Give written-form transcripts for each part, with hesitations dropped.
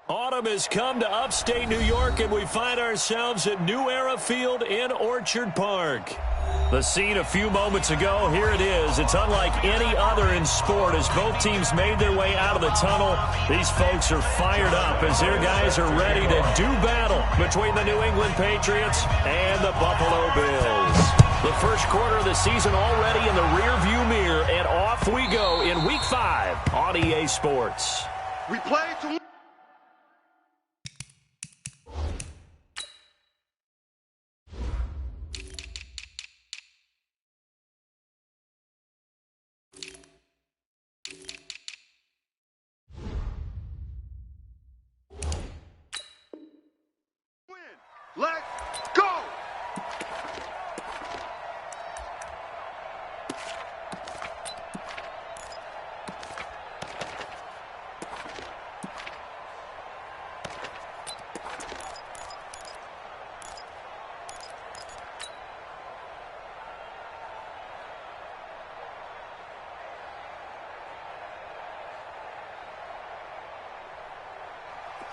Autumn has come to upstate New York, and we find ourselves at New Era Field in Orchard Park. The scene a few moments ago, here it is. It's unlike any other in sport as both teams made their way out of the tunnel. These folks are fired up as their guys are ready to do battle between the New England Patriots and the Buffalo Bills. The first quarter of the season already in the rearview mirror, and off we go in Week 5 on EA Sports. We play to let's go!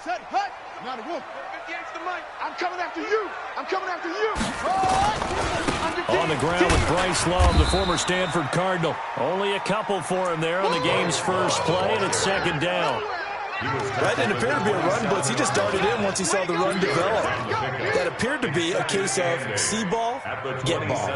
Set, hut! Not a wolf. 58's the mic. I'm coming after you. I'm coming after you. On the ground with Bryce Love, the former Stanford Cardinal. Only a couple for him there on the game's first play, and it's second down. That didn't appear to be a run blitz. He just darted in once he saw the run develop. That appeared to be a case of see ball, get ball.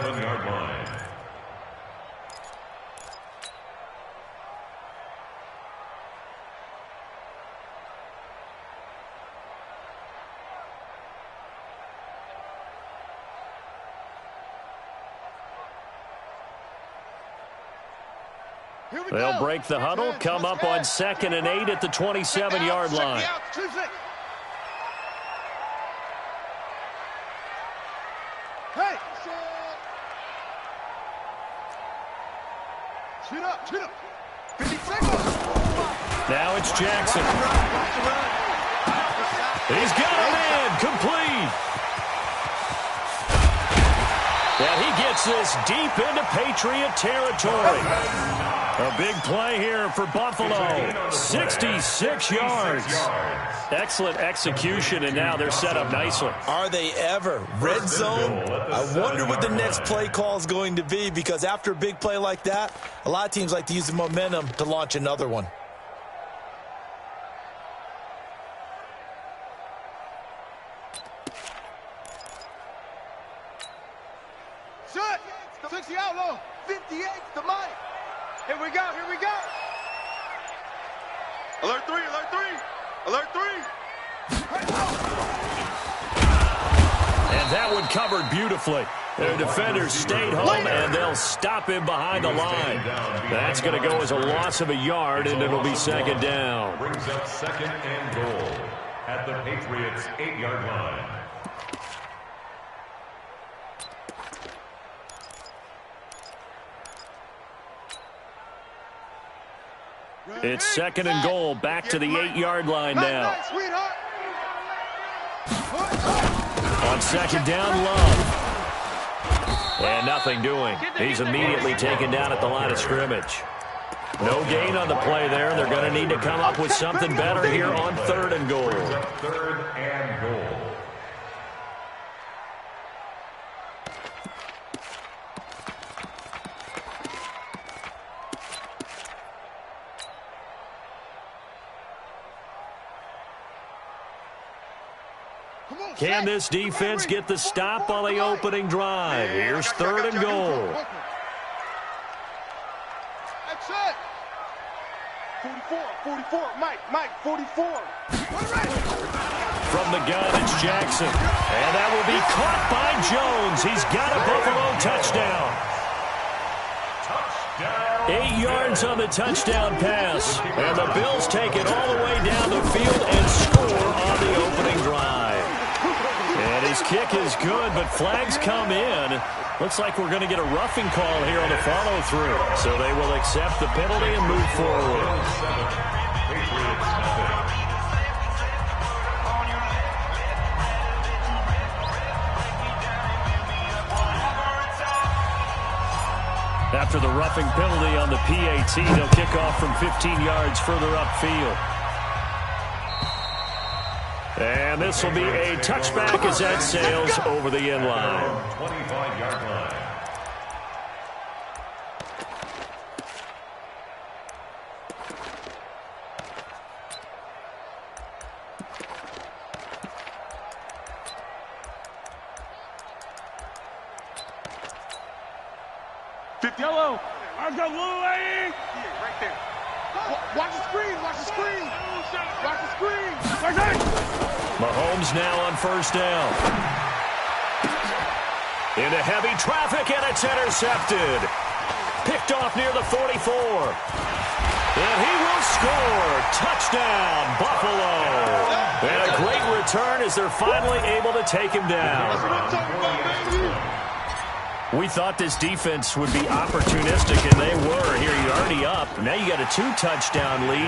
They'll break the huddle, come up on 2nd and 8 at the 27-yard line. Hey! Shoot up, shoot up. 50 seconds. Now it's Jackson. He's got a man complete. And he gets this deep into Patriot territory. A big play here for Buffalo. 66 yards. Excellent execution, and now they're set up nicely. Are they ever? Red zone? I wonder what the next play call is going to be, because after a big play like that, a lot of teams like to use the momentum to launch another one. Shut! 60 outlaw. 58 the mic. Here we go, here we go. Alert 3, alert 3. Alert 3. And that one covered beautifully. Their defenders stayed home, and they'll stop him behind the line. That's going to go as a loss of a yard, and it'll be second down. Brings up 2nd and goal at the Patriots' 8-yard line. It's 2nd and goal, back to the 8-yard line now. On 2nd down, Love. And nothing doing. He's immediately taken down at the line of scrimmage. No gain on the play there. They're going to need to come up with something better here on 3rd and goal. 3rd and goal. Can this defense get the stop on the opening drive? Here's 3rd and goal. That's it. 44, Mike, 44. From the gun, it's Jackson. And that will be caught by Jones. He's got a Buffalo touchdown. 8 yards on the touchdown pass. And the Bills take it all the way down the field and score on the opening drive. And his kick is good, but flags come in. Looks like we're going to get a roughing call here on the follow-through. So they will accept the penalty and move forward. After the roughing penalty on the PAT, they'll kick off from 15 yards further upfield. And this will be a touchback as that sails over the end line. 25-yard line. Yellow. I've got little lady. Right there. Watch the screen. Watch the screen. Watch the screen. Mahomes now on first down. Into heavy traffic, and it's intercepted. Picked off near the 44. And he will score. Touchdown, Buffalo. And a great return as they're finally able to take him down. We thought this defense would be opportunistic, and they were. Here, you're already up. Now you got a 2-touchdown lead.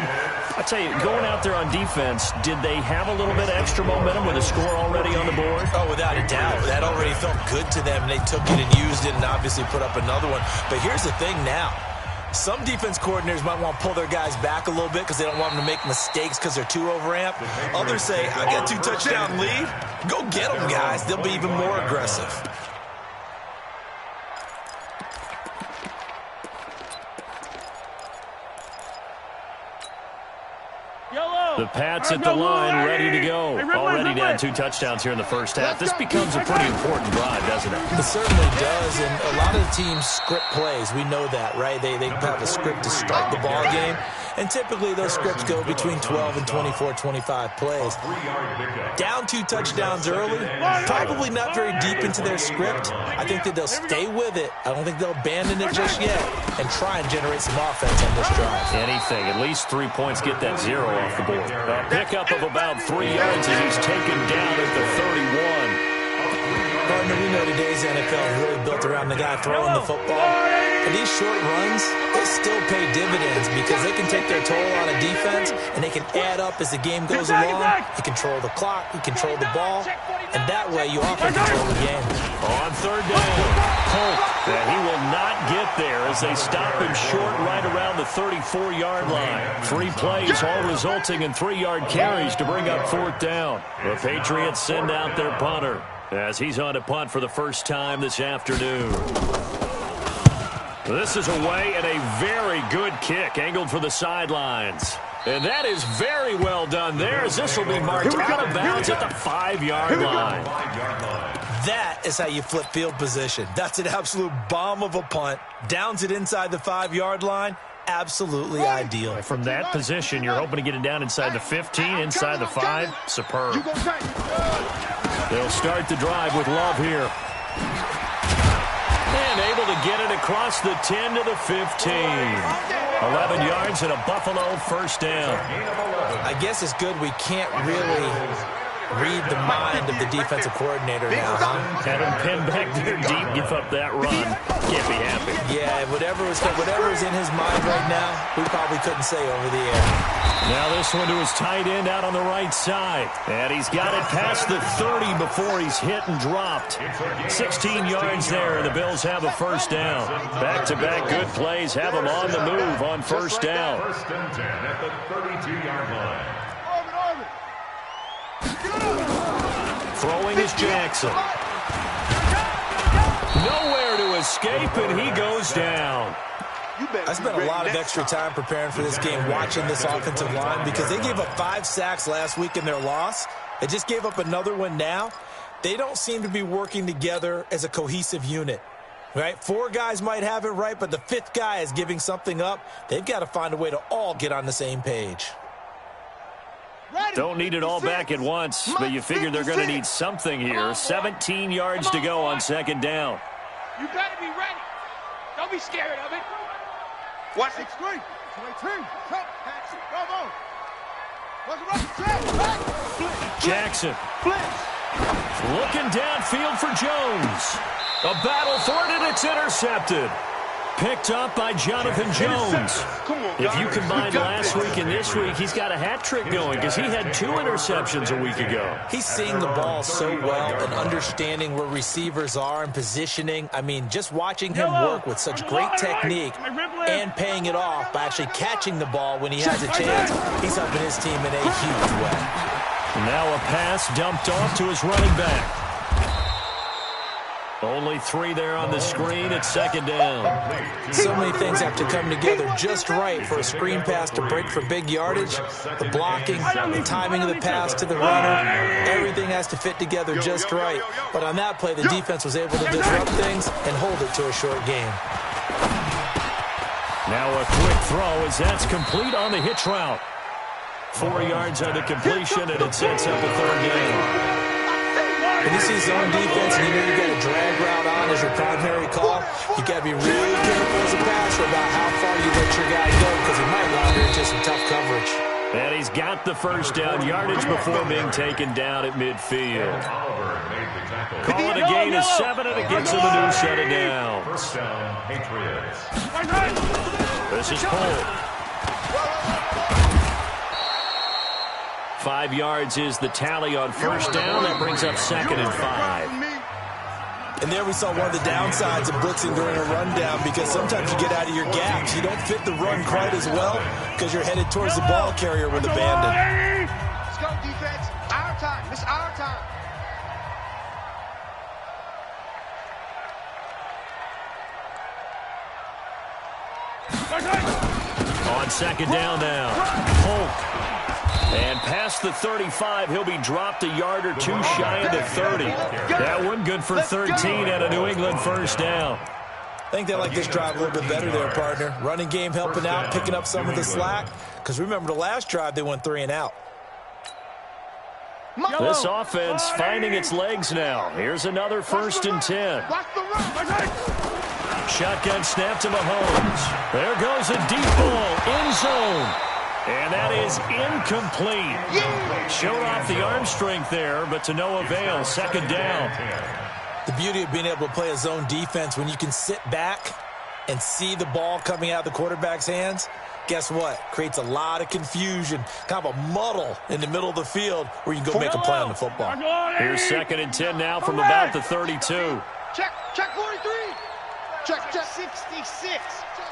I tell you, going out there on defense, did they have a little bit of extra momentum with a score already on the board? Oh, without a doubt. That already felt good to them. They took it and used it and obviously put up another one. But here's the thing now. Some defense coordinators might want to pull their guys back a little bit because they don't want them to make mistakes because they're too overamped. Others say, I got a 2-touchdown lead. Go get them, guys. They'll be even more aggressive. The Pats at the line, ready to go. Already down 2 touchdowns here in the first half. This becomes a pretty important drive, doesn't it? It certainly does, and a lot of the teams script plays. We know that, right? They have a script to start the ball game, and typically those scripts go between 12 and 24, 25 plays. Down 2 touchdowns early, probably not very deep into their script. I think that they'll stay with it. I don't think they'll abandon it just yet and try and generate some offense on this drive. Anything, at least 3 points, get that 0 off the board. A pickup of about 3 yards as he's taken down at the 31. Partner, we know today's NFL is really built around the guy throwing the football. But these short runs, they still pay dividends because they can take their toll on a defense and they can add up as the game goes along. You control the clock, you control the ball, and that way you often control the game. On third down, Polk, and he will not get there as they stop him short right around the 34-yard line. 3 plays, all resulting in 3-yard carries to bring up 4th down. The Patriots send out their punter as he's on to punt for the first time this afternoon. This is away, and a very good kick angled for the sidelines. And that is very well done there as this will be marked out of bounds at the 5-yard line. That is how you flip field position. That's an absolute bomb of a punt. Downs it inside the 5-yard line. Absolutely ideal. From that position, you're hoping to get it down inside the 15, inside the 5. Superb. They'll start the drive with Love here. And able to get it across the 10 to the 15. 11 yards and a Buffalo first down. I guess it's good we can't really read the mind of the defensive coordinator now, huh? Had him pinned back there deep, give up that run. Can't be happy. Yeah, whatever is in his mind right now, we probably couldn't say over the air. Now this one to his tight end out on the right side. And he's got it past the 30 before he's hit and dropped. 16 yards there, and the Bills have a first down. Back-to-back good plays have them on the move on first down. First and 10 at the 32-yard line. Throwing is Jackson. Nowhere to escape, and he goes down. I spent a lot of extra time preparing for this game watching this offensive line because they gave up 5 sacks last week in their loss. They just gave up another one now. They don't seem to be working together as a cohesive unit. Right? 4 guys might have it right, but the 5th guy is giving something up. They've got to find a way to all get on the same page. Don't need it all back at once, but you figure they're going to need something here. 17 yards to go on second down. You got to be ready. Don't be scared of it. Watch the screen. Jackson. Looking downfield for Jones. A battle for it, and it's intercepted. Picked up by Jonathan Jones. If you combine last week and this week, he's got a hat trick going because he had 2 interceptions a week ago. He's seeing the ball so well and understanding where receivers are and positioning. I mean, just watching him work with such great technique and paying it off by actually catching the ball when he has a chance, he's helping his team in a huge way. And now a pass dumped off to his running back. Only 3 there on the screen. It's second down. So many things have to come together just right for a screen pass to break for big yardage. The blocking, the timing of the pass to the runner, everything has to fit together just right. But on that play, the defense was able to disrupt things and hold it to a short game. Now a quick throw as that's complete on the hitch route. 4 yards on the completion, and it sets up a third down. When you see zone defense and you know you got a drag route on as your primary call, you got to be really careful as a passer about how far you let your guy go because he might wander into some tough coverage. And he's got the first down yardage before being taken down at midfield. Call it a gain of 7, and it gets him a new set of downs. First down, Patriots. This is pulled. 5 yards is the tally on first down. That brings up 2nd and 5. And there we saw one of the downsides of blitzing during a rundown because sometimes you get out of your gaps. You don't fit the run quite as well because you're headed towards the ball carrier with abandon. Let's go, defense. Our time. It's our time. On second down now. Polk. And past the 35, he'll be dropped a yard or 2 shy of the 30. That one good for 13 at a New England first down. I think they like this drive a little bit better there, partner. Running game helping out, picking up some of the slack. Because remember the last drive, they went 3 and out. This offense finding its legs now. Here's another 1st and 10. Shotgun snap to Mahomes. There goes a deep ball, end zone. And that is incomplete. Showed off the arm strength there, but to no avail. Second down. The beauty of being able to play a zone defense when you can sit back and see the ball coming out of the quarterback's hands, guess what? Creates a lot of confusion, kind of a muddle in the middle of the field where you can go make a play on the football. Here's 2nd and 10 now from about the 32. Check 43. Check 66.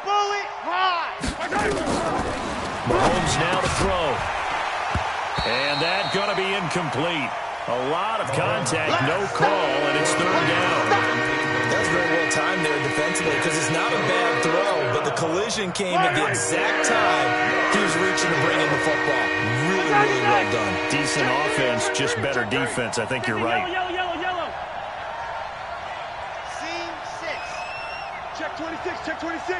Bullet high. Mahomes now to throw. And that's going to be incomplete. A lot of contact, no call, and it's 3rd down. That's very well timed there defensively because it's not a bad throw, but the collision came at the exact time he was reaching to bring in the football. Really, really well done. Decent offense, just better defense. I think you're right. Yellow. Scene 6. Check 26. Check 26.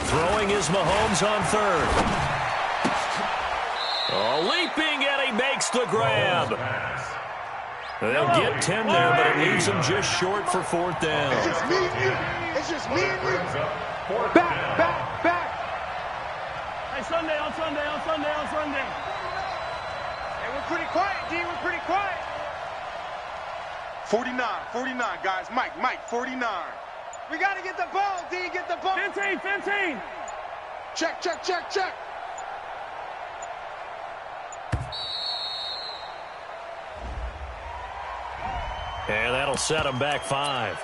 Throwing is Mahomes on 3rd. Oh, leaping, and he makes the grab. They'll get 10 there, but it leaves him just short for 4th down. It's just me and you. It's just me and you. Back. Hey, Sunday. Hey, we're pretty quiet, D. We're pretty quiet. 49, guys. Mike, 49. We got to get the ball, D. Get the ball. 15. Check. And that'll set him back 5.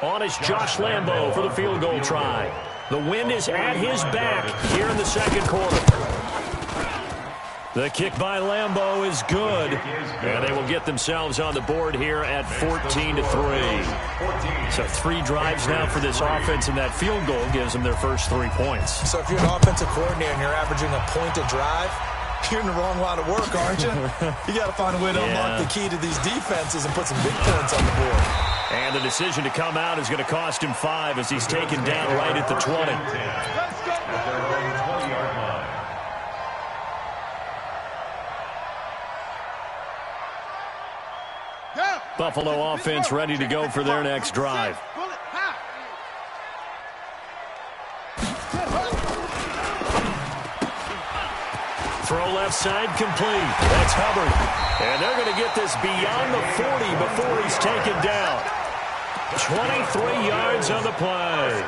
On is Josh Lambo for the field goal try. The wind is at his back here in the second quarter. The kick by Lambo is good, and they will get themselves on the board here at 14-3. So 3 drives now for this offense, and that field goal gives them their first 3 points. So if you're an offensive coordinator and you're averaging a point a drive, you're in the wrong line of work, aren't you? You got to find a way to unlock the key to these defenses and put some big points on the board. And the decision to come out is going to cost him 5 as he's taken down right at the 20. Buffalo offense ready to go for their next drive. Throw left side complete. That's Hubbard. And they're going to get this beyond the 40 before he's taken down. 23 yards on the play.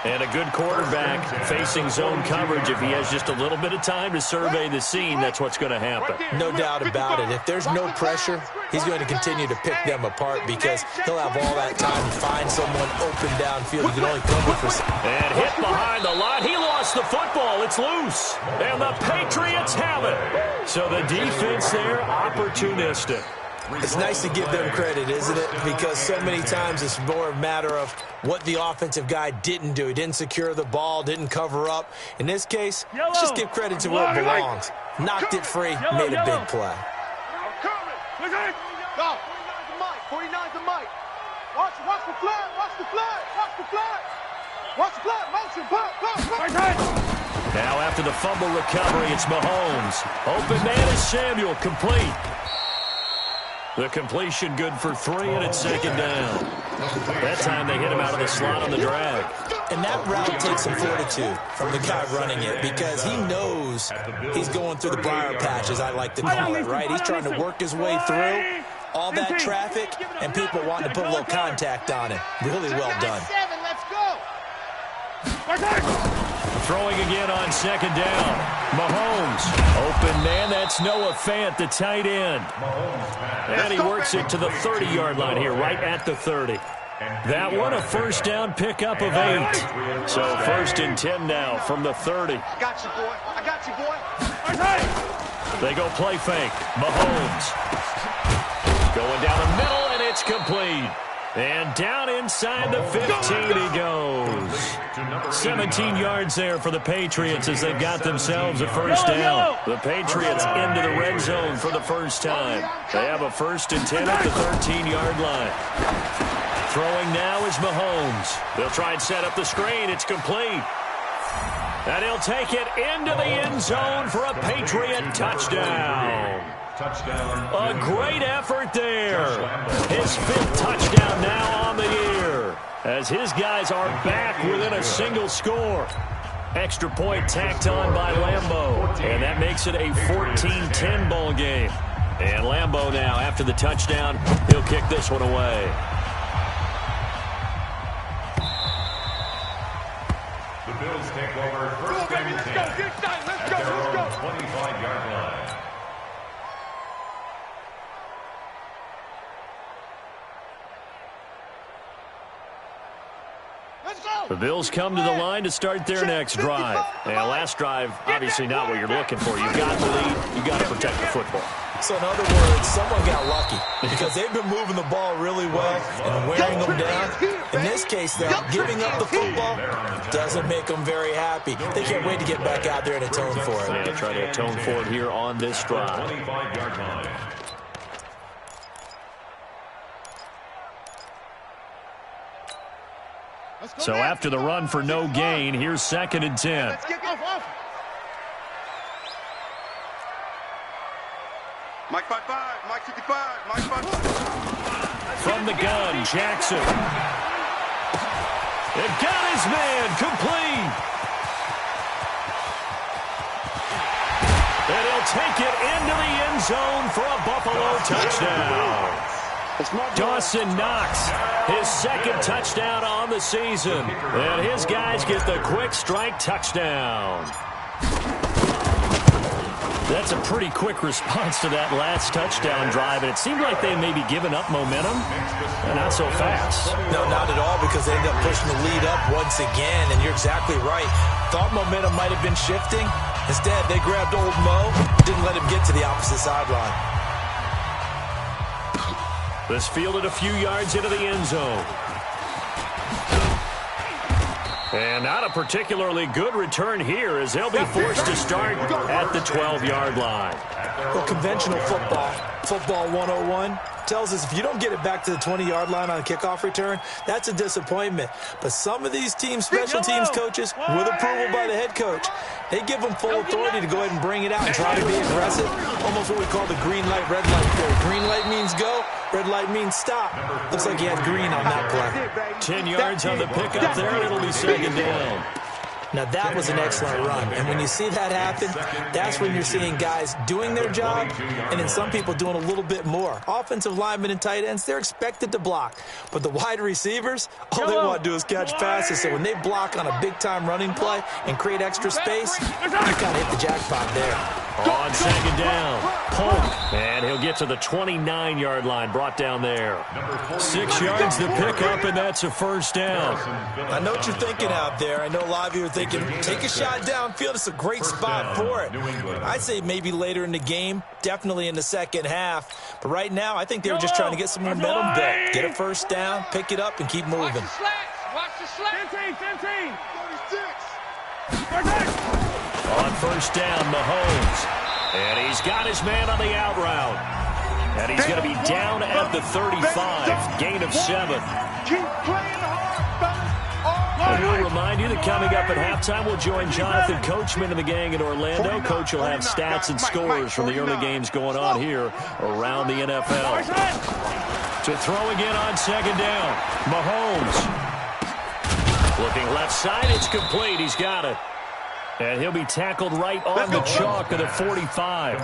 And a good quarterback facing zone coverage. If he has just a little bit of time to survey the scene, that's what's going to happen. No doubt about it. If there's no pressure, he's going to continue to pick them apart because he'll have all that time to find someone open downfield. You can only cover for... And hit behind the line. He lost lost the football. It's loose. And the Patriots have it. So the defense there, opportunistic. It's nice to give them credit, isn't it? Because so many times it's more a matter of what the offensive guy didn't do. He didn't secure the ball, didn't cover up. In this case, let's just give credit to where it belongs. Knocked it free, made a big play. Go. 49's the mic. Watch the flag. Watch the flag. Watch the flag. Watch the flag. Motion. Pop. Now after the fumble recovery, it's Mahomes. Open man is Samuel. Complete. The completion good for 3, and it's 2nd down. That time they hit him out of the slot on the drag. And that route takes some fortitude from the guy running it because he knows he's going through the briar patch, as I like to call it, right? He's trying to work his way through all that traffic and people wanting to put a little contact on it. Really well done. Throwing again on 2nd down. Mahomes. Open man, that's Noah Fant, the tight end. And he works it to the 30-yard line here, right at the 30. That one a 1st down pickup of 8. So 1st and 10 now from the 30. I got you, boy. They go play fake. Mahomes. Going down the middle, and it's complete. And down inside the 15 he goes. 17 yards there for the Patriots as they've got themselves a 1st down. The Patriots into the red zone for the first time. They have a 1st and 10 at the 13-yard line. Throwing now is Mahomes. They'll try and set up the screen. It's complete. And he'll take it into the end zone for a Patriot touchdown. A great effort there. His 5th touchdown now on the year as his guys are back within a single score. Extra point tacked on by Lambeau, and that makes it a 14-10 ball game. And Lambeau now, after the touchdown, he'll kick this one away. The Bills take over 1st and 10 at their own 25-yard line. The Bills come to the line to start their next drive. And last drive, obviously not what you're looking for. You've got the lead. You've got to protect the football. So in other words, someone got lucky because they've been moving the ball really well and wearing them down. In this case, though, giving up the football doesn't make them very happy. They can't wait to get back out there and atone for it. Yeah, try to atone for it here on this drive. 25-yard line. So after the run for no gain, here's 2nd and 10. Mike 5-5, Mike 55, Mike 5-5. From the gun, Jackson. It got his man, complete. And he'll take it into the end zone for a Buffalo touchdown. Dawson Knox, his 2nd touchdown on the season. And his guys get the quick strike touchdown. That's a pretty quick response to that last touchdown drive, and it seemed like they may be giving up momentum. Not so fast. No, not at all, because they ended up pushing the lead up once again, and you're exactly right. Thought momentum might have been shifting. Instead, they grabbed old Mo, didn't let him get to the opposite sideline. This fielded a few yards into the end zone. And not a particularly good return here as they'll be forced to start at the 12-yard line. Well, conventional football 101, tells us if you don't get it back to the 20-yard line on a kickoff return, that's a disappointment. But some of these teams, special teams coaches, with approval by the head coach, they give them full authority to go ahead and bring it out and try to be aggressive. Almost what we call the green light, red light theory. Green light means go, red light means stop. Looks like he had green on that play. 10 yards on the pickup there, and it'll be 2nd down. Now, that was an excellent run. And when you see that happen, that's when you're seeing guys doing their job and then some people doing a little bit more. Offensive linemen and tight ends, they're expected to block. But the wide receivers, all they want to do is catch passes. So when they block on a big-time running play and create extra space, you kind of hit the jackpot there. On second down, Polk, and he'll get to the 29-yard line, brought down there. 6 yards to pick up, and that's a first down. I know what you're thinking out there. I know a lot of you are thinking, take a shot downfield. It's a great spot for it. I'd say maybe later in the game, definitely in the second half. But right now, I think they were just trying to get some momentum built. Get a first down, pick it up, and keep moving. Watch the slats. Watch the slats. 15, 36. On first down, Mahomes. And he's got his man on the out route. And he's going to be down at the 35, gain of 7. Keep playing hard, fellas. And we'll remind you that coming up at halftime, we'll join Jonathan Coachman and the gang in Orlando. Coach will have stats and scores from the early games going on here around the NFL. To throw again on second down, Mahomes. Looking left side, it's complete. He's got it. And he'll be tackled right on the chalk of the 45.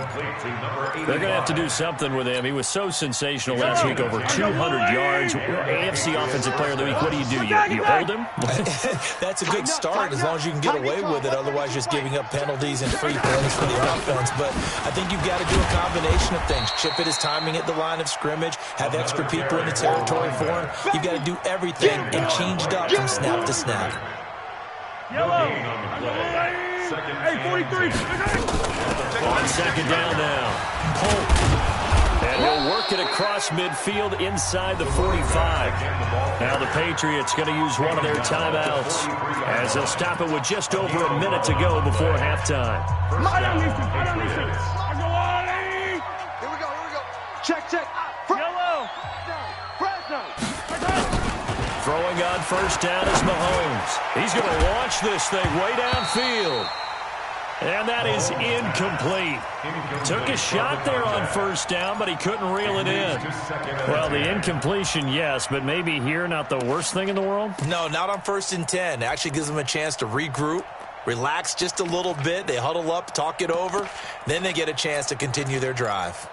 They're going to have to do something with him. He was so sensational last week, over 200 yards. AFC Offensive Player of the Week, what do? You hold him? That's a good start as long as you can get away with it. Otherwise, just giving up penalties and free throws for the offense. But I think you've got to do a combination of things. Chip it his timing at the line of scrimmage, have extra people in the territory for him. You've got to do everything and change it up from snap to snap. Yellow. Hey, 43. On second down now, Polk. And he'll work it across midfield inside the 45. Now the Patriots going to use one of their timeouts as they'll stop it with just over a minute to go before halftime. Here we go. Check. Yellow. Throwing on first down is Mahomes. He's going to launch this thing way downfield. And that is incomplete. Took a shot there on first down, but he couldn't reel it in. Well, the incompletion, yes, but maybe here not the worst thing in the world? No, not on 1st and 10. It actually gives them a chance to regroup, relax just a little bit. They huddle up, talk it over. Then they get a chance to continue their drive.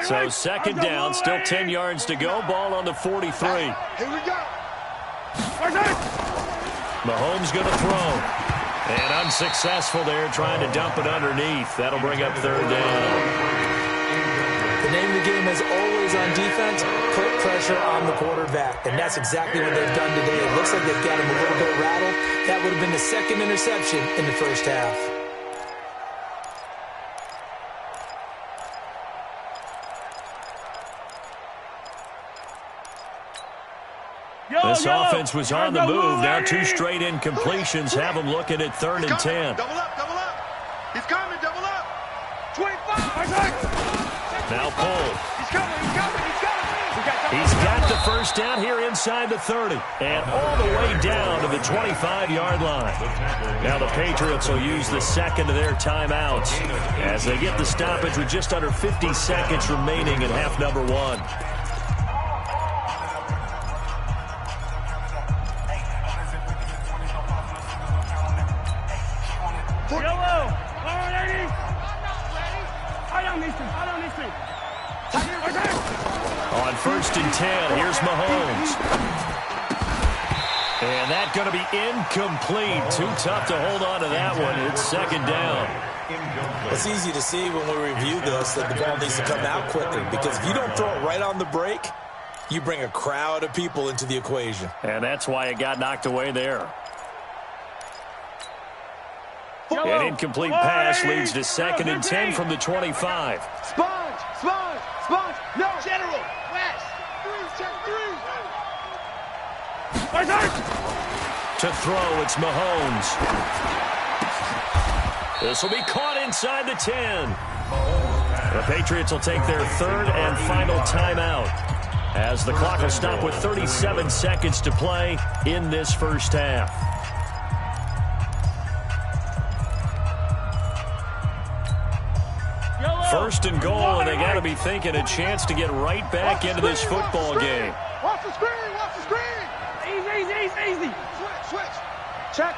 So second down, still 10 yards to go. Ball on the 43. Here we go. Mahomes going to throw. And unsuccessful there, trying to dump it underneath. That'll bring up third down. The name of the game is always on defense, put pressure on the quarterback. And that's exactly what they've done today. It looks like they've got him a little bit rattled. That would have been the second interception in the first half. This offense was on the move. Now 2 straight incompletions have them looking at 3rd and 10. Double up. He's coming, double up. 25. Now Polk. He's coming. He's got the first down here inside the 30. And all the way down to the 25-yard line. Now the Patriots will use the second of their timeouts as they get the stoppage with just under 50 seconds remaining in half number 1. On 1st and 10, here's Mahomes. And that's going to be incomplete. Too tough to hold on to that one. It's second down. It's easy to see when we review this that the ball needs to come out quicker, because if you don't throw it right on the break, you bring a crowd of people into the equation. And that's why it got knocked away there. An incomplete pass leads to 2nd and 10 from the 25. Sponge. No. General. West. 3, check 3. To throw, it's Mahomes. This will be caught inside the 10. The Patriots will take their 3rd and final timeout as the clock will stop with 37 seconds to play in this first half. First and goal, and they got to be thinking a chance to get right back into this football game. Watch the screen. Easy. Switch. Check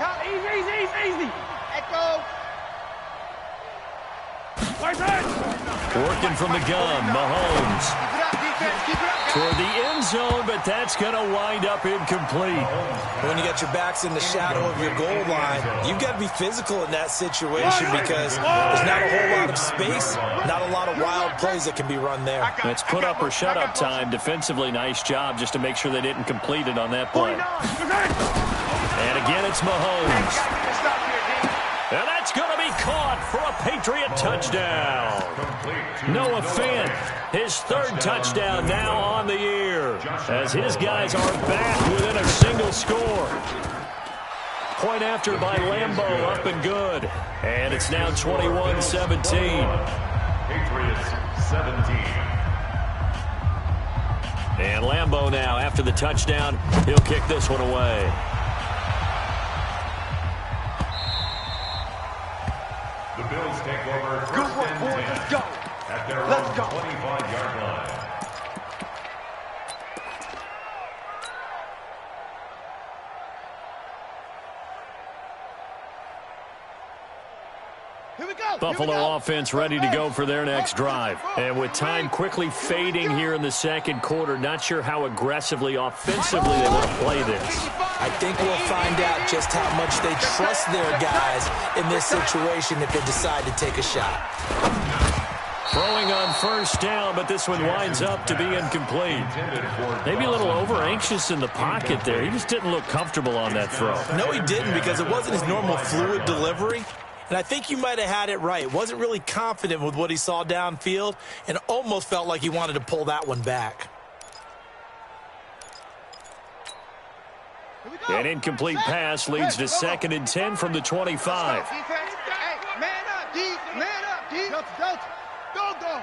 out. Easy. Echo. Working from the gun, Mahomes. Keep it up, defense. Keep it up, toward the end zone, but that's going to wind up incomplete. When you got your backs in the shadow of your goal line, you've got to be physical in that situation because there's not a whole lot of space, not a lot of wild plays that can be run there. It's put up or shut up time. Defensively, nice job just to make sure they didn't complete it on that play. And again, it's Mahomes. And that's going to be caught for a Patriot touchdown. Noah Fant, his third touchdown now on the year, as his guys are back within a single score. Point after by Lambeau, up and good. And it's now 21-17. Patriots 17. And Lambeau now, after the touchdown, he'll kick this one away. The Bills take over first and 10 Let's go. at their Let's own go. 25-yard line. Here we go. Buffalo offense ready to go for their next drive. And with time quickly fading here in the second quarter, not sure how aggressively, offensively they want to play this. I think we'll find out just how much they trust their guys in this situation if they decide to take a shot. Throwing on first down, but this one winds up to be incomplete. Maybe a little over-anxious in the pocket there. He just didn't look comfortable on that throw. No, he didn't, because it wasn't his normal fluid delivery. And I think you might have had it right. Wasn't really confident with what he saw downfield and almost felt like he wanted to pull that one back. An incomplete pass leads to 2nd and 10 from the 25. Hey, man up, D. Man up, D. Go, go.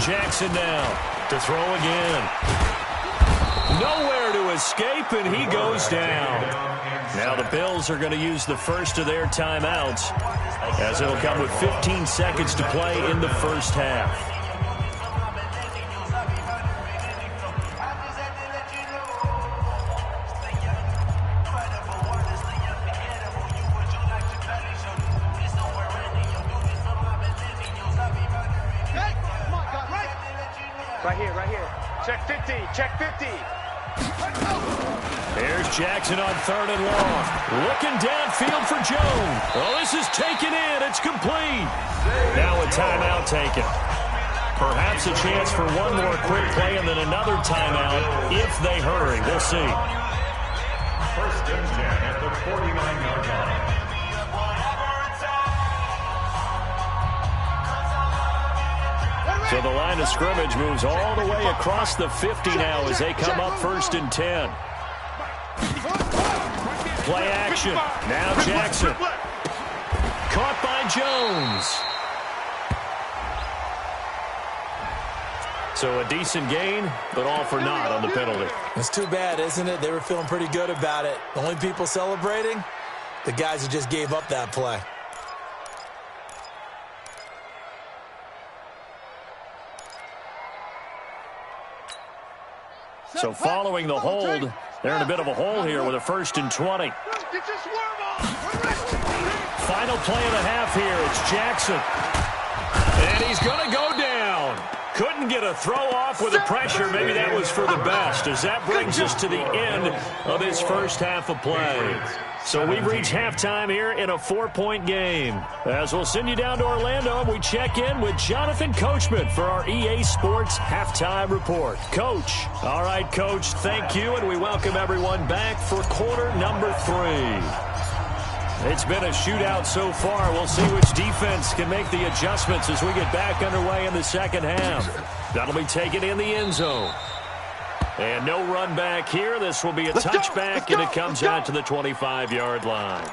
Jackson now to throw again. Nowhere to escape, and he goes down. Now the Bills are going to use the first of their timeouts, as it'll come with 15 seconds to play in the first half. Right here. Check 50, check 50. There's Jackson on 3rd and long. Looking downfield for Jones. Oh, this is taken in. It's complete. Now a timeout taken. Perhaps a chance for one more quick play and then another timeout if they hurry. We'll see. First and 10 at the 49-yard line. So the line of scrimmage moves all the way across the 50 now as they come up 1st and 10. Play action. Now Jackson. Caught by Jones. So a decent gain, but all for naught on the penalty. It's too bad, isn't it? They were feeling pretty good about it. The only people celebrating, the guys who just gave up that play. So following the hold, they're in a bit of a hole here with a 1st and 20. Final play of the half here. It's Jackson. And he's going to go down. Couldn't get a throw off with the pressure. Maybe that was for the best, as that brings us to the end of this first half of play. So we've reached halftime here in a 4-point game. As we'll send you down to Orlando, and we check in with Jonathan Coachman for our EA Sports Halftime Report. Coach. All right, Coach, thank you, and we welcome everyone back for quarter number 3. It's been a shootout so far. We'll see which defense can make the adjustments as we get back underway in the second half. That'll be taken in the end zone. And no run back here. This will be a touchback, and it comes out to the 25-yard line.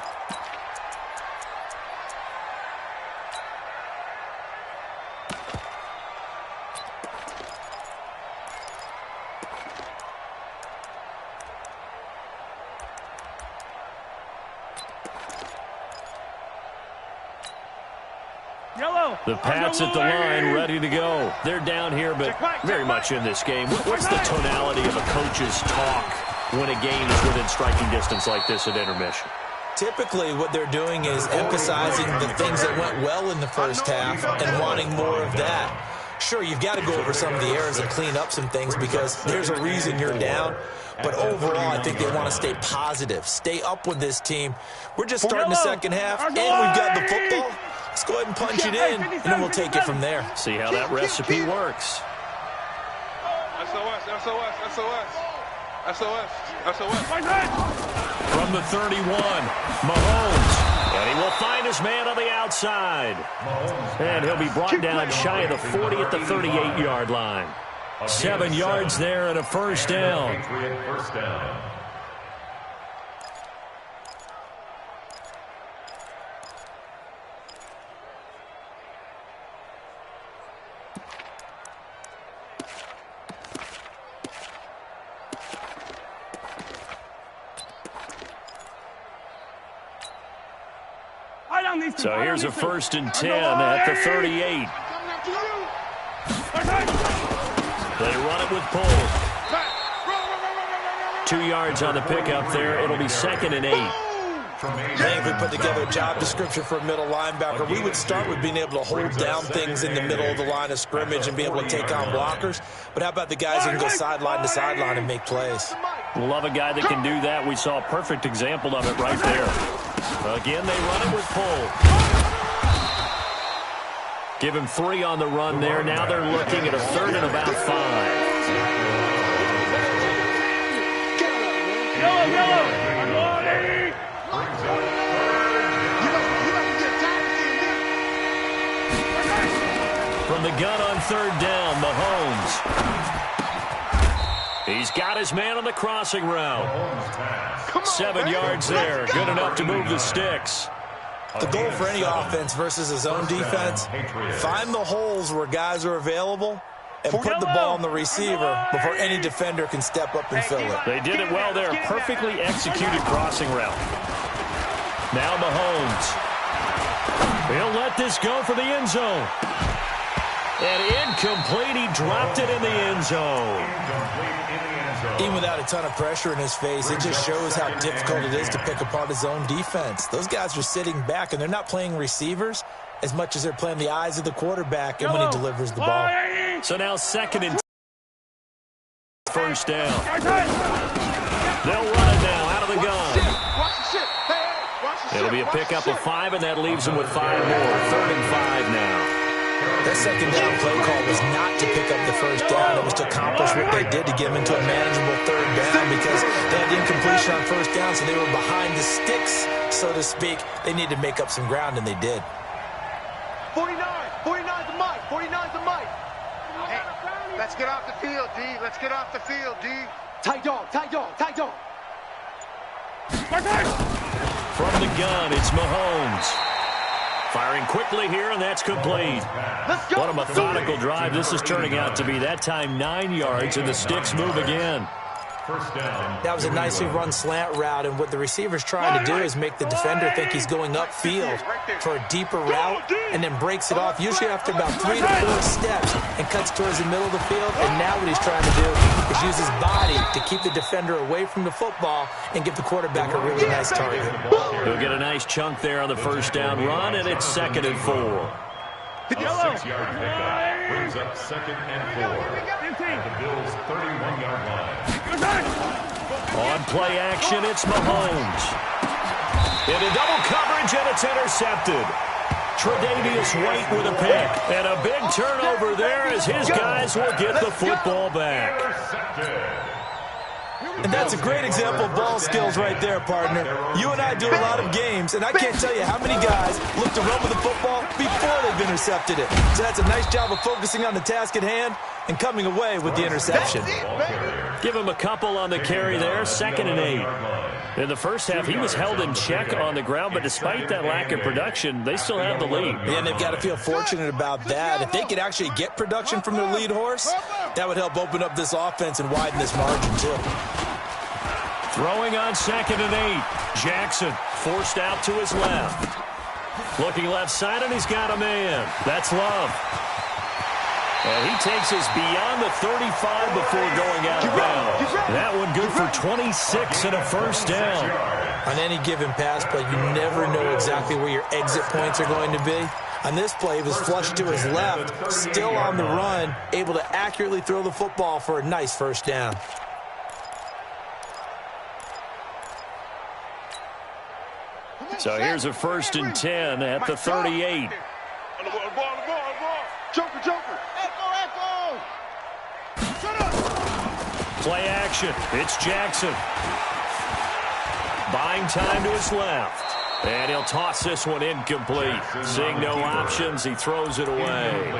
The Pats at the line, ready to go. They're down here, but very much in this game. What's the tonality of a coach's talk when a game is within striking distance like this at intermission? Typically, what they're doing is emphasizing the things that went well in the first half and wanting more of that. Sure, you've got to go over some of the errors and clean up some things because there's a reason you're down. But overall, I think they want to stay positive, stay up with this team. We're just starting the second half, and we've got the football. Let's go ahead and punch it in, and then we'll take it from there. See how that recipe works. SOS, SOS, SOS. SOS, SOS. From the 31, Mahomes. And he will find his man on the outside. And he'll be brought down shy of the 40 at the 38-yard line. 7 yards there and a first down. So here's a 1st and 10 at the 38. They run it with pull. 2 yards on the pickup there. It'll be 2nd and 8. I think if we put together a job description for a middle linebacker, we would start with being able to hold down things in the middle of the line of scrimmage and be able to take on blockers. But how about the guys who can go sideline to sideline and make plays? Love a guy that can do that. We saw a perfect example of it right there. Again, they run it with pull. Give him 3 on the run there. Now they're looking at a 3rd and about 5. From the gun on 3rd down, Mahomes. He's got his man on the crossing route. 7 yards there. Good enough to move the sticks. The goal for any offense versus his own defense, find the holes where guys are available and put the ball on the receiver before any defender can step up and fill it. They did it well there. Perfectly executed crossing route. Now Mahomes. He'll let this go for the end zone. And incomplete. He dropped it in the end zone. Even without a ton of pressure in his face, it just shows how difficult it is to pick apart his own defense. Those guys are sitting back, and they're not playing receivers as much as they're playing the eyes of the quarterback and when he delivers the ball. So now 2nd and 1st down. They'll run it now out of the gun. It'll be a pickup of 5, and that leaves them with 5 more. 3rd and 5 now. That 2nd down play call was not to pick up the 1st down. It was to accomplish what they did to get them into a manageable 3rd down because they had incompletion on 1st down, so they were behind the sticks, so to speak. They needed to make up some ground, and they did. 49 to Mike. 49 to Mike. Hey, let's get off the field, D. Let's get off the field, D. Tight dog, tight dog, tight dog. From the gun, it's Mahomes. Firing quickly here, and that's complete. What a methodical drive this is turning out to be. That time 9 yards, and the sticks move again. That was a nicely run slant route, and what the receiver's trying to do is make the defender think he's going upfield for a deeper route and then breaks it off, usually after about 3 to 4 steps, and cuts towards the middle of the field. And now what he's trying to do is use his body to keep the defender away from the football and give the quarterback a really nice target. He'll get a nice chunk there on the 1st down run, and it's 2nd and 4. A 6-yard pickup brings up 2nd and 4 at the Bills' 31-yard line. On play action, it's Mahomes. Into double coverage, and it's intercepted. Tre'Davious White with a pick. And a big turnover there as his guys will get the football back. And that's a great example of ball skills right there, partner. You and I do a lot of games, and I can't tell you how many guys look to run with the football before they've intercepted it. So that's a nice job of focusing on the task at hand and coming away with the interception. Give him a couple on the carry there, 2nd and 8. In the first half, he was held in check on the ground, but despite that lack of production, they still have the lead. And they've got to feel fortunate about that. If they could actually get production from their lead horse, that would help open up this offense and widen this margin, too. Throwing on 2nd and 8. Jackson forced out to his left. Looking left side, and he's got a man. That's Love. And he takes us beyond the 35 before going out of bounds. That one good for 26 and a first down. On any given pass play, you never know exactly where your exit points are going to be. On this play, he was flushed to his left, still on the run, able to accurately throw the football for a nice first down. So here's a 1st and 10 at the 38. Joker. Play action. It's Jackson. Buying time to his left. And he'll toss this one incomplete. Seeing no options, he throws it away.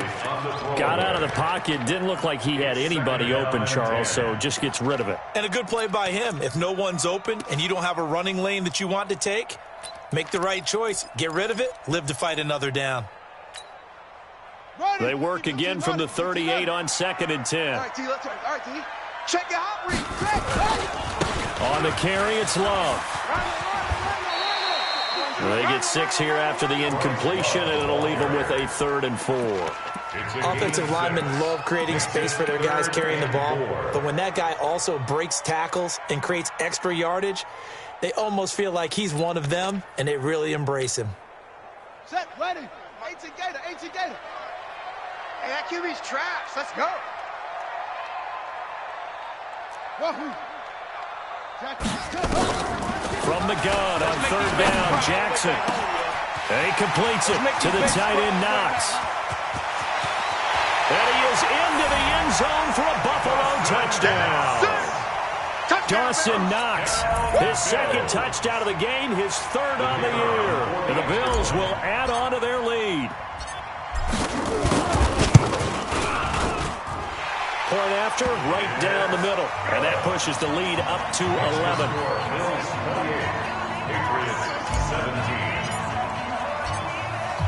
Got out of the pocket. Didn't look like he had anybody open, Charles, so just gets rid of it. And a good play by him. If no one's open and you don't have a running lane that you want to take, make the right choice. Get rid of it. Live to fight another down. They work again from the 38 on 2nd and 10. All right, T, let's go. All right, T. Check your hot read. On the carry, it's Love. They get 6 here after the incompletion, and it'll leave them with a 3rd and 4. Offensive linemen love creating space for their guys carrying the ball, but when that guy also breaks tackles and creates extra yardage, they almost feel like he's one of them, and they really embrace him. Set, ready. 18 Gator. Hey, that QB's trash. Let's go. From the gun on 3rd down, Jackson. And he completes it to the tight end, Knox. And he is into the end zone for a Buffalo touchdown. Dawson Knox, his 2nd touchdown of the game, his 3rd on the year. And the Bills will add on to their lead. Point after, right down the middle. And that pushes the lead up to 11.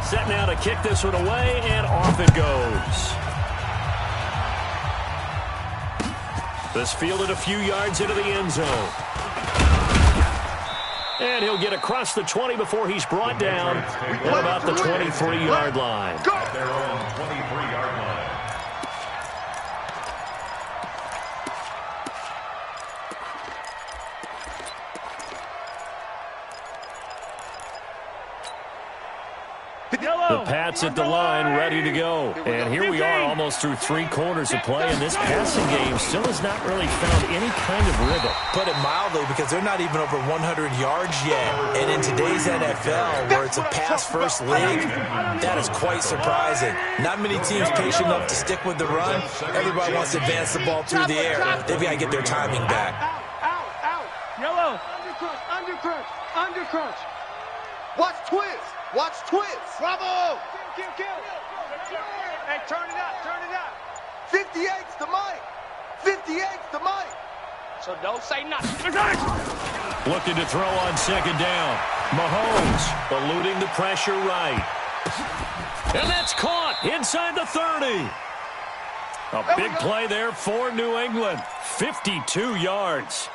Set now to kick this one away, and off it goes. This fielded a few yards into the end zone. And he'll get across the 20 before he's brought down at about the 23-yard line. At their own 23-yard line. The Pats at the line, ready to go. And here we are almost through 3 quarters of play, and this passing game still has not really found any kind of rhythm. Put it mildly, because they're not even over 100 yards yet. And in today's NFL, where it's a pass-first league, that is quite surprising. Not many teams patient enough to stick with the run. Everybody wants to advance the ball through the air. They've got to get their timing back. Out. Yellow. Under crunch. Watch twist. Bravo. Kill. Hey, turn it up. 58's the mic. So don't say nothing. Looking to throw on 2nd down. Mahomes eluding the pressure right. And that's caught inside the 30. A big play there for New England. 52 yards.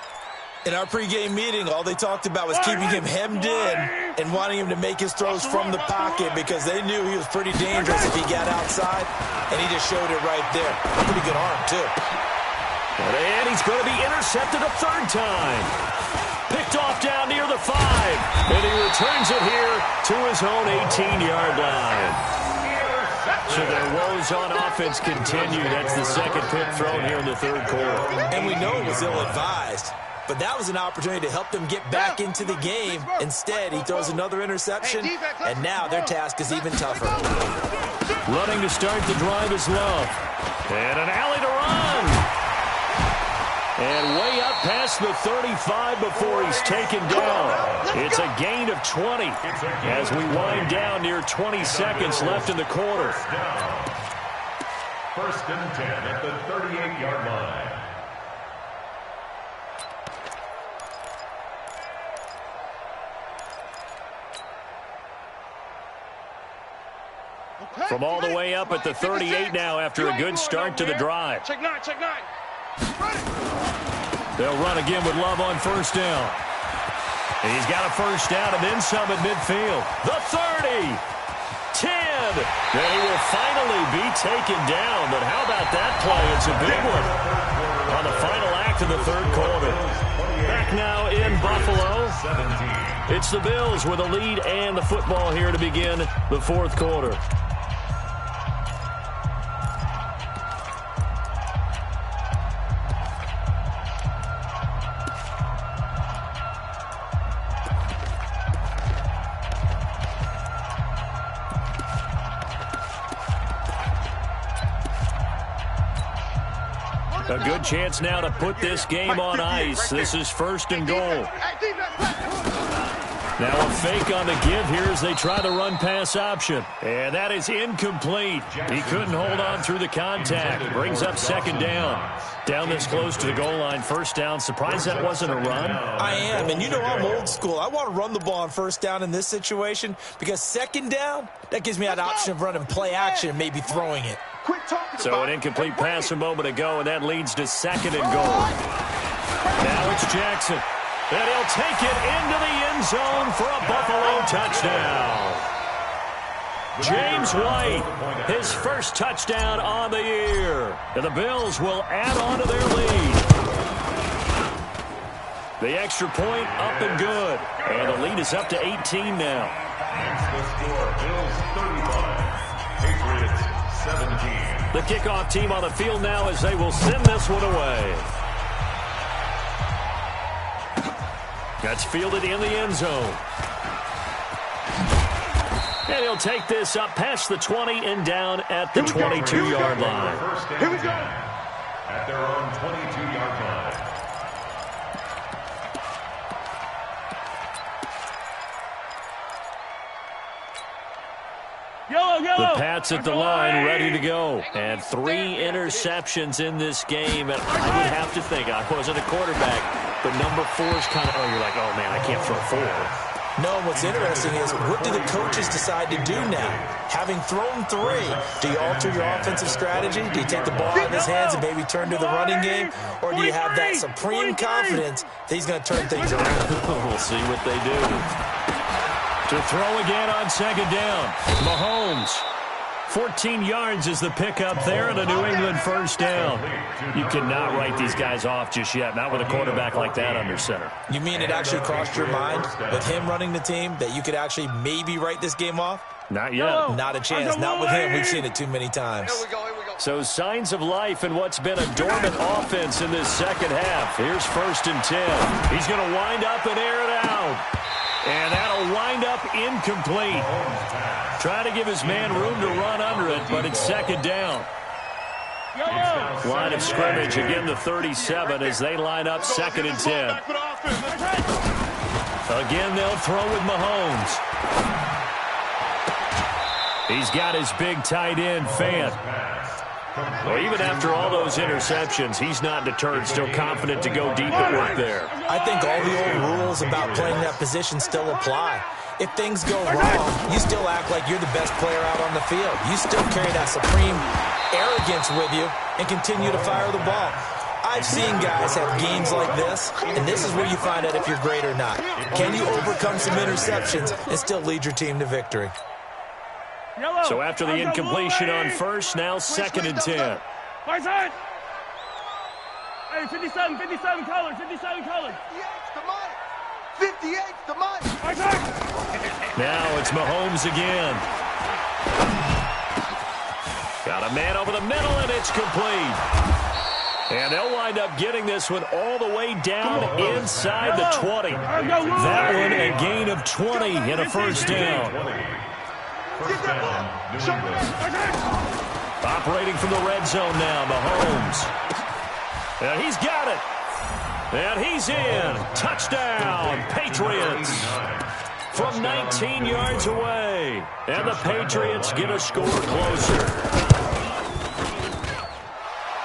In our pregame meeting, all they talked about was keeping him hemmed in and wanting him to make his throws from the pocket because they knew he was pretty dangerous if he got outside, and he just showed it right there. Pretty good arm, too. And he's going to be intercepted a 3rd time. Picked off down near the 5. And he returns it here to his own 18-yard line. So their woes on offense continue. That's the 2nd pick thrown here in the 3rd quarter. And we know it was ill-advised. But that was an opportunity to help them get back into the game. Instead, he throws another interception, and now their task is even tougher. Running to start the drive is Love. And an alley to run. And way up past the 35 before he's taken down. It's a gain of 20 as we wind down near 20 seconds left in the quarter. 1st and 10 at the 38-yard line. From all the way up at the 38 now after a good start to the drive. Check nine. They'll run again with Love on 1st down. He's got a 1st down and then some at midfield. The 30, 10, again. And he will finally be taken down. But how about that play? It's a big one on the final act of the third quarter. Back now in Buffalo. It's the Bills with a lead and the football here to begin the fourth quarter. A good chance now to put this game on ice. This is first and goal. Now a fake on the give here as they try the run-pass option. And that is incomplete. He couldn't hold on through the contact. Brings up second down. Down this close to the goal line, first down. Surprised that wasn't a run? I am, and you know I'm old school. I want to run the ball on first down in this situation because second down, that gives me that option of running play action and maybe throwing it. So an incomplete pass a moment ago, and that leads to second and goal. Now it's Jackson. And he'll take it into the end zone for a Buffalo touchdown. James White, his first touchdown on the year. And the Bills will add on to their lead. The extra point up and good. And the lead is up to 18 now. The score, Bills 35, Patriots 17. The kickoff team on the field now as they will send this one away. That's fielded in the end zone. And he'll take this up past the 20 and down at the 22-yard line. Here we go. At their own 22-yard line. The Pats at the line, ready to go. And 3 interceptions in this game. And I would have to think, I wasn't a quarterback, but number 4 is kind of, you're like, oh, man, I can't throw 4. No, what's interesting is what do the coaches decide to do now? Having thrown 3, do you alter your offensive strategy? Do you take the ball out of his hands and maybe turn to the running game? Or do you have that supreme confidence that he's going to turn things around? We'll see what they do. To throw again on second down. Mahomes. 14 yards is the pickup there and a New England first down. You cannot write these guys off just yet, not with a quarterback like that under center. You mean it actually crossed your mind with him running the team that you could actually maybe write this game off? Not yet. Not a chance. Not with him. We've seen it too many times. Here we go. So signs of life in what's been a dormant offense in this second half. Here's first and 10. He's going to wind up and air it out. And that'll wind up incomplete. Try to give his man room to run under it, but it's second down. Line of scrimmage, again the 37 as they line up second and 10. Again, they'll throw with Mahomes. He's got his big tight end, Fant. Well, even after all those interceptions, he's not deterred, still confident to go deep at work there. I think all the old rules about playing that position still apply. If things go wrong, you still act like you're the best player out on the field. You still carry that supreme arrogance with you and continue to fire the ball. I've seen guys have games like this, and this is where you find out if you're great or not. Can you overcome some interceptions and still lead your team to victory? So after the incompletion on first, now second and 10. Right side. Hey, 57 colors, 57 colors. 58 to Mike. Right side. Now it's Mahomes again. Got a man over the middle, and it's complete. And they'll wind up getting this one all the way down inside the 20. That one a gain of 20 and a first down. First down, New England. Operating from the red zone now, Mahomes. And he's got it. And he's in. Touchdown, Patriots. From 19 yards away. And the Patriots get a score closer.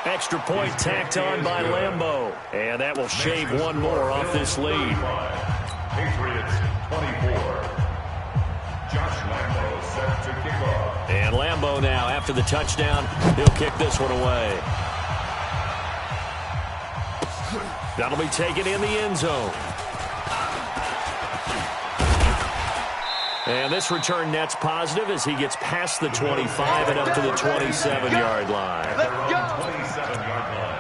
Extra point tacked on by Lambeau. And that will shave one more off this lead. Patriots 24. Josh Lambeau set to kick off. And Lambeau now, after the touchdown, he'll kick this one away. That'll be taken in the end zone. And this return net's positive as he gets past the 25 and up to the 27-yard line. Let's go. 27-yard line.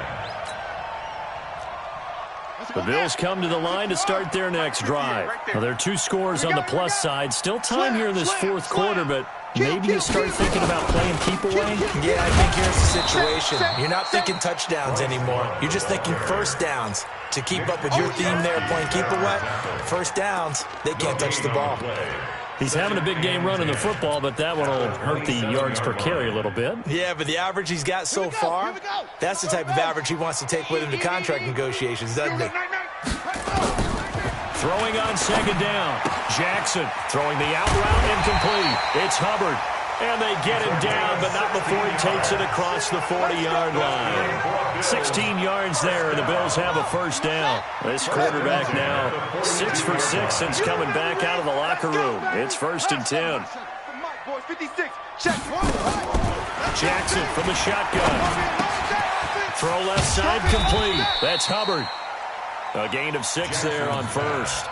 The Bills come to the line to start their next drive. Well, there are 2 scores on the plus side. Still time here in this fourth quarter, but maybe you start thinking about playing keep away? Yeah, I think here's the situation. You're not thinking touchdowns anymore. You're just thinking first downs. To keep up with your theme there, playing keep away, first downs, they can't touch the ball. He's having a big game running the football, but that one will hurt the yards per carry a little bit. Yeah, but the average he's got so far, that's the type of average he wants to take with him to contract negotiations, doesn't he? Throwing on second down. Jackson throwing the out route incomplete. It's Hubbard. And they get him down, but not before he takes it across the 40-yard line. 16 yards there, and the Bills have a first down. This quarterback now 6 for 6 since coming back out of the locker room. It's 1st and 10. Jackson from the shotgun. Throw left side complete. That's Hubbard. A gain of 6 there on first.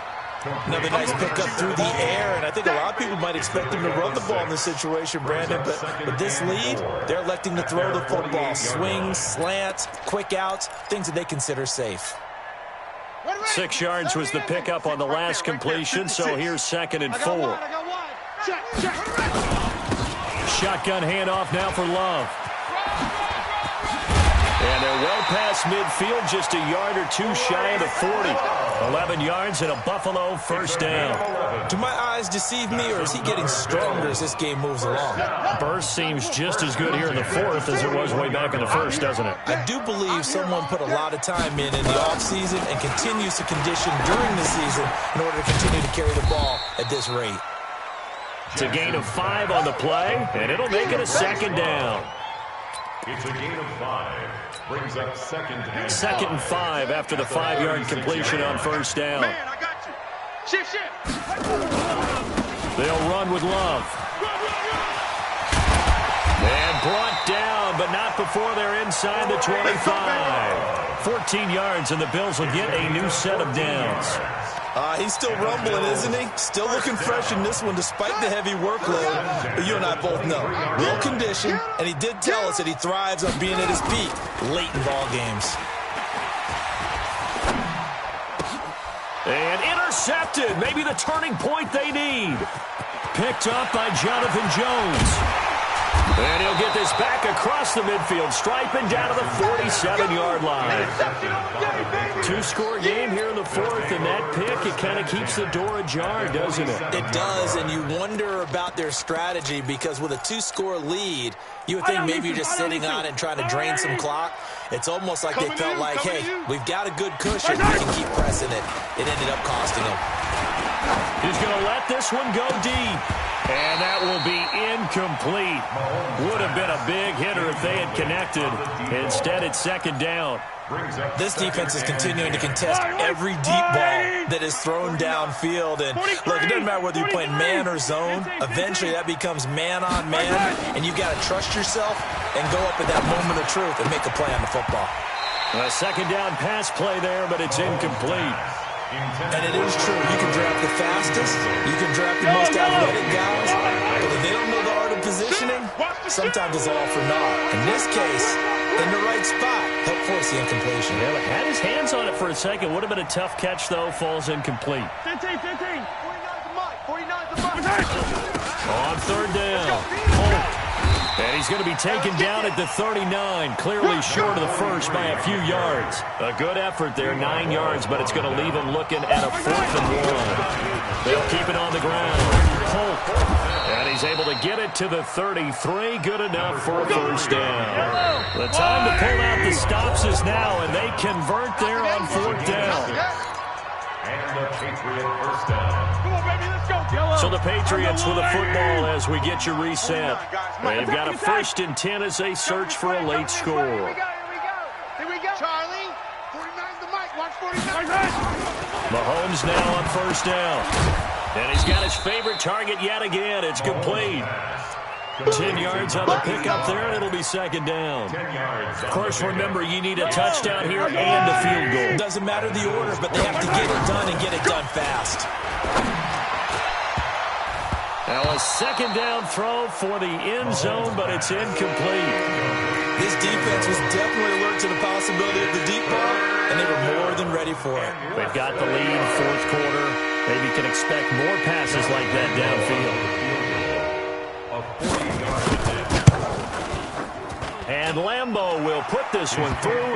Another nice pickup through the air, and I think a lot of people might expect him to run the ball in this situation, Brandon, but with this lead, they're electing to throw the football. Swings, slants, quick outs, things that they consider safe. 6 yards was the pickup on the last completion, so here's 2nd and 4. Shotgun handoff now for Love. And they're well past midfield, just a yard or 2 shy of the 40. 11 yards and a Buffalo first down. Do my eyes deceive me, or is he getting stronger as this game moves along? Burst seems just as good here in the 4th as it was way back in the 1st, doesn't it? I do believe someone put a lot of time in the offseason and continues to condition during the season in order to continue to carry the ball at this rate. It's a gain of 5 on the play, and it'll make it a 2nd down. It's a gain of 5. Brings up 2nd and 2nd and 5 after the 5-yard completion on first down. Man, I got you. Shift. They'll run with Love. And brought down, but not before they're inside the 25. 14 yards, and the Bills will get a new set of downs. He's still rumbling, isn't he? Still looking fresh in this one despite the heavy workload. But you and I both know, well conditioned, and he did tell us that he thrives on being at his peak late in ball games. And intercepted, maybe the turning point they need. Picked up by Jonathan Jones. And he'll get this back across the midfield stripe and down to the 47-yard line. 2-score game here in the 4th, and that pick, it kind of keeps the door ajar, doesn't it? It does, and you wonder about their strategy because with a 2-score lead, you would think maybe you're just sitting on it and trying to drain some clock. It's almost like they felt like, hey, we've got a good cushion. We can keep pressing it. It ended up costing them. He's going to let this one go deep. And that will be incomplete. Would have been a big hitter if they had connected. Instead, it's 2nd down. This defense is continuing to contest every deep ball that is thrown downfield. And look, it doesn't matter whether you're playing man or zone. Eventually, that becomes man on man. And you've got to trust yourself and go up at that moment of truth and make a play on the football. A 2nd down pass play there, but it's incomplete. And it is true. You can draft the fastest. You can draft the most athletic guys. But if they don't know the art of positioning, sometimes it's all for naught. In this case, in the right spot, helped force the incompletion. Yeah, but had his hands on it for a second. Would have been a tough catch, though. Falls incomplete. 15. 49's the mark. On 3rd down. And he's going to be taken down at the 39, clearly short of the first by a few yards. A good effort there, 9 yards, but it's going to leave him looking at a 4th and 1. They'll keep it on the ground. Polk. And he's able to get it to the 33, good enough for a first down. The time to pull out the stops is now, and they convert there on 4th down. And the Patriot first down. Come on, baby, let's go. So the Patriots with a football as we get you reset. They've got a 1st and 10 as they search for a late score. Here we go. Charlie, 49's the mic. Watch 49. Mahomes now on 1st down. And he's got his favorite target yet again. It's complete. 10 yards on the pickup there, and it'll be 2nd down. Of course, remember, you need a touchdown here and a field goal. Doesn't matter the order, but they have to get it done and get it done fast. Now a second down throw for the end zone, but it's incomplete. This defense was definitely alert to the possibility of the deep ball, and they were more than ready for it. They've got the lead, fourth quarter. Maybe can expect more passes like that downfield. And Lambeau will put this one through,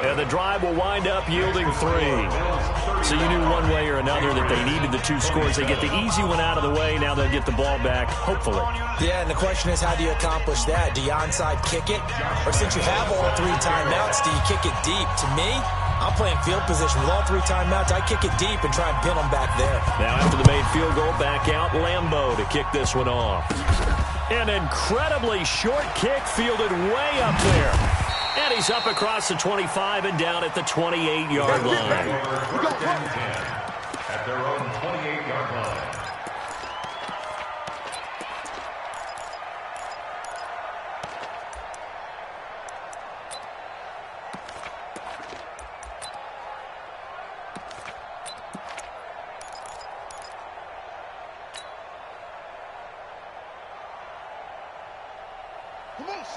and the drive will wind up yielding 3. So you knew one way or another that they needed the 2 scores. They get the easy one out of the way. Now they'll get the ball back, hopefully. Yeah, and the question is, how do you accomplish that? Do you onside kick it? Or since you have all 3 timeouts, do you kick it deep? To me, I'm playing field position with all 3 timeouts. I kick it deep and try and pin them back there. Now after the made field goal, back out Lambeau to kick this one off. An incredibly short kick fielded way up there. And he's up across the 25 and down at the 28-yard line. At their own 28-yard line.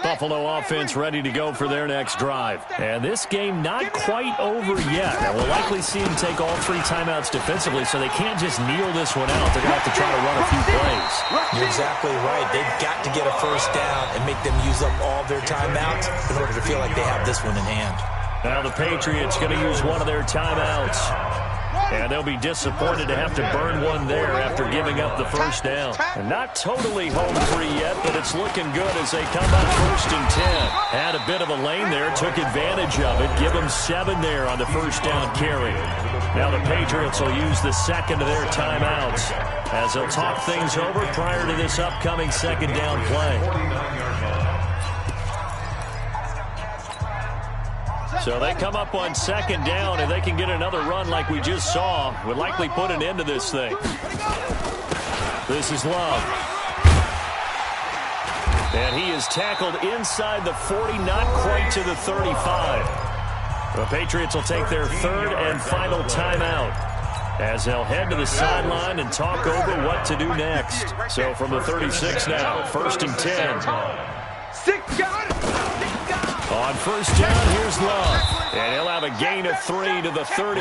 Buffalo offense ready to go for their next drive. And this game not quite over yet. And we'll likely see them take all 3 timeouts defensively, so they can't just kneel this one out. They're going to have to try to run a few plays. You're exactly right. They've got to get a first down and make them use up all their timeouts in order to feel like they have this one in hand. Now the Patriots going to use one of their timeouts. And they'll be disappointed to have to burn one there after giving up the first down. And not totally home free yet, but it's looking good as they come up 1st and 10. Had a bit of a lane there, took advantage of it. Give them 7 there on the first down carry. Now the Patriots will use the second of their timeouts as they'll talk things over prior to this upcoming second down play. So they come up on second down, and they can get another run like we just saw. Would likely put an end to this thing. This is Love. And he is tackled inside the 40, not quite to the 35. The Patriots will take their 3rd and final timeout as they'll head to the sideline and talk over what to do next. So from the 36 now, 1st and 10. On first down, here's Love. And he'll have a gain of 3 to the 33.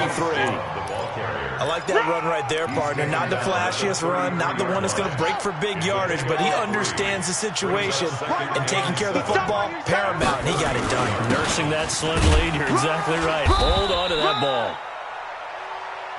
I like that run right there, partner. Not the flashiest run, not the one that's going to break for big yardage, but he understands the situation, and taking care of the football, paramount, and he got it done. Nursing that slim lead, you're exactly right. Hold on to that ball.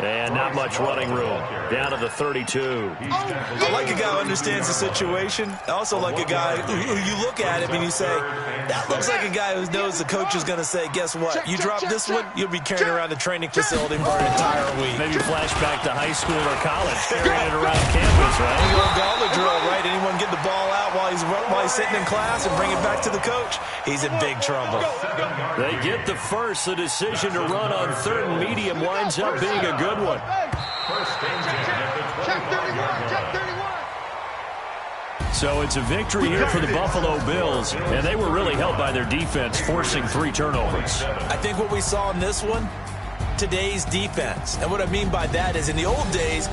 And not much running room. Down to the 32. I like a guy who understands the situation. I also like a guy who you look at him and you say, that looks like a guy who knows the coach is going to say, guess what? You drop this one, you'll be carrying around the training facility for an entire week. Maybe flash back to high school or college, carrying it around campus, right? The old gauntlet drill, right? Anyone get the ball out while he's sitting in class and bring it back to the coach? He's in big trouble. They get the first. The decision to run on 3rd and medium winds up being a good one. So it's a victory here for the Buffalo Bills, and they were really helped by their defense, forcing 3 turnovers. I think what we saw in this one, today's defense. And what I mean by that is in the old days,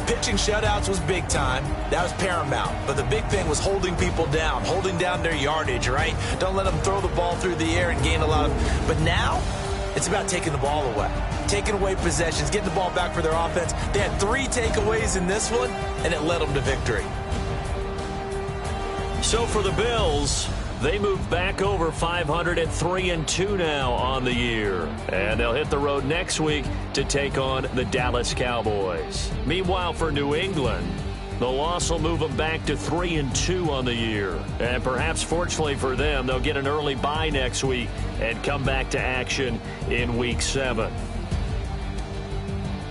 pitching shutouts was big time. That was paramount. But the big thing was holding people down, holding down their yardage, right? Don't let them throw the ball through the air and gain a lot of... But now, it's about taking the ball away. Taking away possessions, getting the ball back for their offense. They had 3 takeaways in this one, and it led them to victory. So for the Bills, they move back over 500 at 3-2 now on the year. And they'll hit the road next week to take on the Dallas Cowboys. Meanwhile, for New England, the loss will move them back to 3-2 on the year. And perhaps fortunately for them, they'll get an early bye next week and come back to action in Week 7.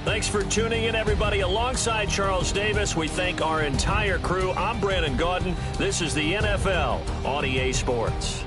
Thanks for tuning in, everybody. Alongside Charles Davis, we thank our entire crew. I'm Brandon Gaudin. This is the NFL on EA Sports.